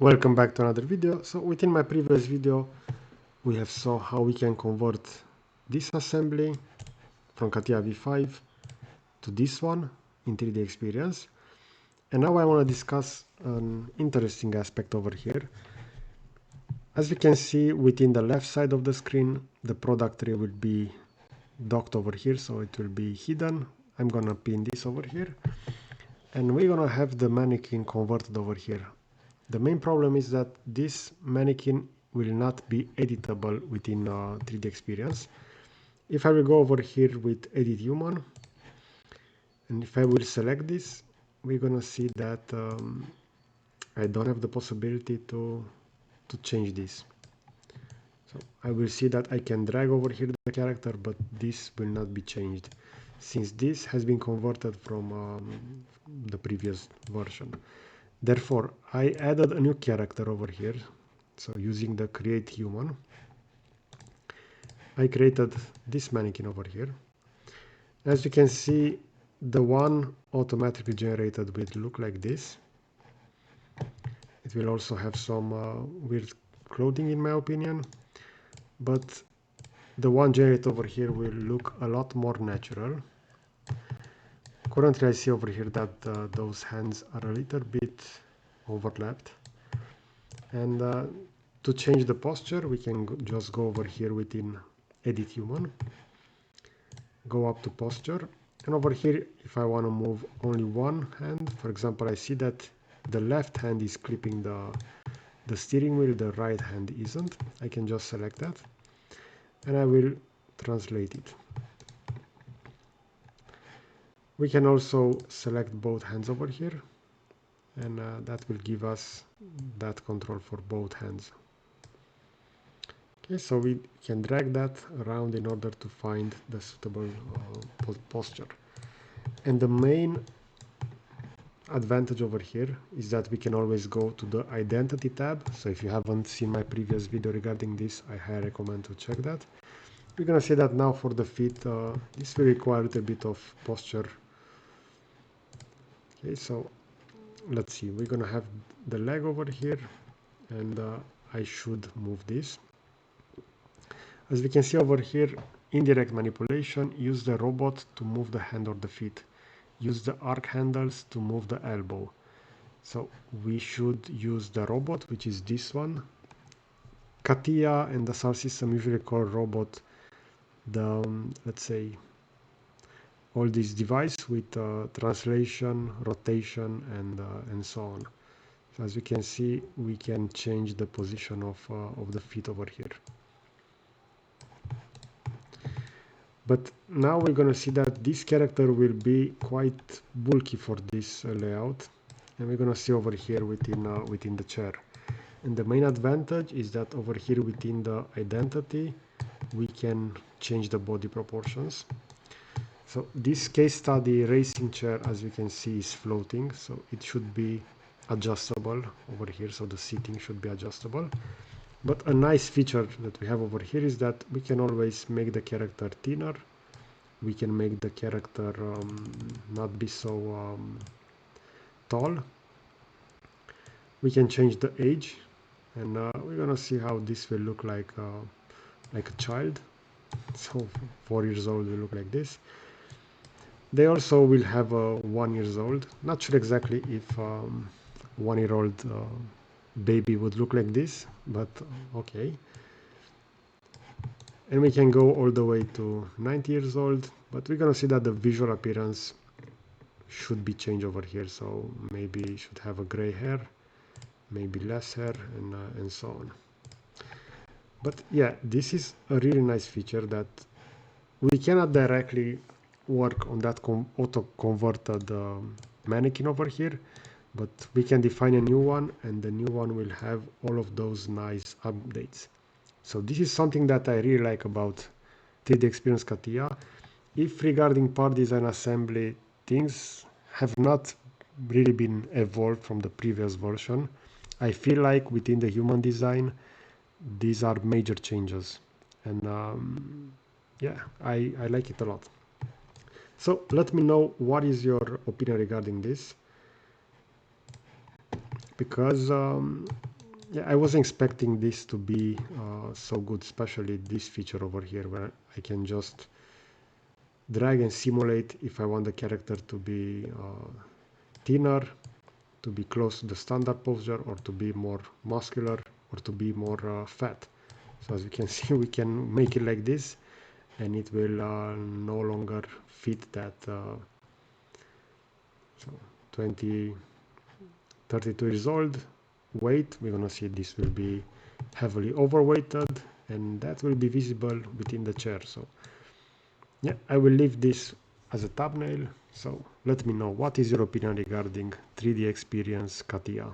Welcome back to another video. So within my previous video we have saw how we can convert this assembly from CATIA V5 to this one in 3D experience. And now I want to discuss an interesting aspect over here. As we can see within the left side of the screen, the product tree will be docked over here, so it will be hidden. I'm gonna pin this over here and we're gonna have the mannequin converted over here. The main problem is that this mannequin will not be editable within 3D experience. If I will go over here with edit human, and if I will select this, we're gonna see that I don't have the possibility to change this. So I will see that I can drag over here the character, but this will not be changed since this has been converted from the previous version. Therefore, I added a new character over here. So using the create human, I created this mannequin over here. As you can see, the one automatically generated will look like this. It will also have some weird clothing in my opinion, but the one generated over here will look a lot more natural. Currently I see over here that those hands are a little bit overlapped, and to change the posture we can just go over here within edit human, go up to posture, and over here if I want to move only one hand, for example, I see that the left hand is clipping the steering wheel, the right hand isn't. I can just select that and I will translate it. We can also select both hands over here, and that will give us that control for both hands. Okay, so we can drag that around in order to find the suitable posture. And the main advantage over here is that we can always go to the identity tab. So if you haven't seen my previous video regarding this, I highly recommend to check that. We're gonna see that now for the feet, this will require a little bit of posture. Okay, so let's see, we're gonna have the leg over here, and I should move this. As we can see over here, indirect manipulation, use the robot to move the hand or the feet. Use the arc handles to move the elbow. So we should use the robot, which is this one. CATIA and the SAR system usually call robot the, let's say, all these device with translation, rotation, and so on. So as you can see, we can change the position of the feet over here. But now we're going to see that this character will be quite bulky for this layout, and we're going to see over here within the chair. And the main advantage is that over here within the identity we can change the body proportions. So this case study racing chair, as you can see, is floating, so it should be adjustable over here, so the seating should be adjustable. But a nice feature that we have over here is that we can always make the character thinner. We can make the character not be so tall. We can change the age, and we're gonna see how this will look like a child. So 4 years old will look like this. They also will have a 1 years old. Not sure exactly if 1-year-old baby would look like this, but okay. And we can go all the way to 90 years old, but we're gonna see that the visual appearance should be changed over here. So maybe it should have a gray hair, maybe less hair, and so on. But yeah, this is a really nice feature that we cannot directly work on that auto converted mannequin over here, but we can define a new one, and the new one will have all of those nice updates. So this is something that I really like about 3D Experience CATIA. If regarding part design assembly, things have not really been evolved from the previous version, I feel like within the human design, these are major changes. And yeah, I like it a lot. So let me know what is your opinion regarding this, because Yeah, I wasn't expecting this to be so good, especially this feature over here where I can just drag and simulate if I want the character to be thinner, to be close to the standard posture, or to be more muscular, or to be more fat. So as you can see, we can make it like this, and it will no longer fit that so 20, 32 years old weight. We're gonna see this will be heavily overweighted, and that will be visible within the chair. So yeah, I will leave this as a thumbnail. So let me know what is your opinion regarding 3D Experience CATIA.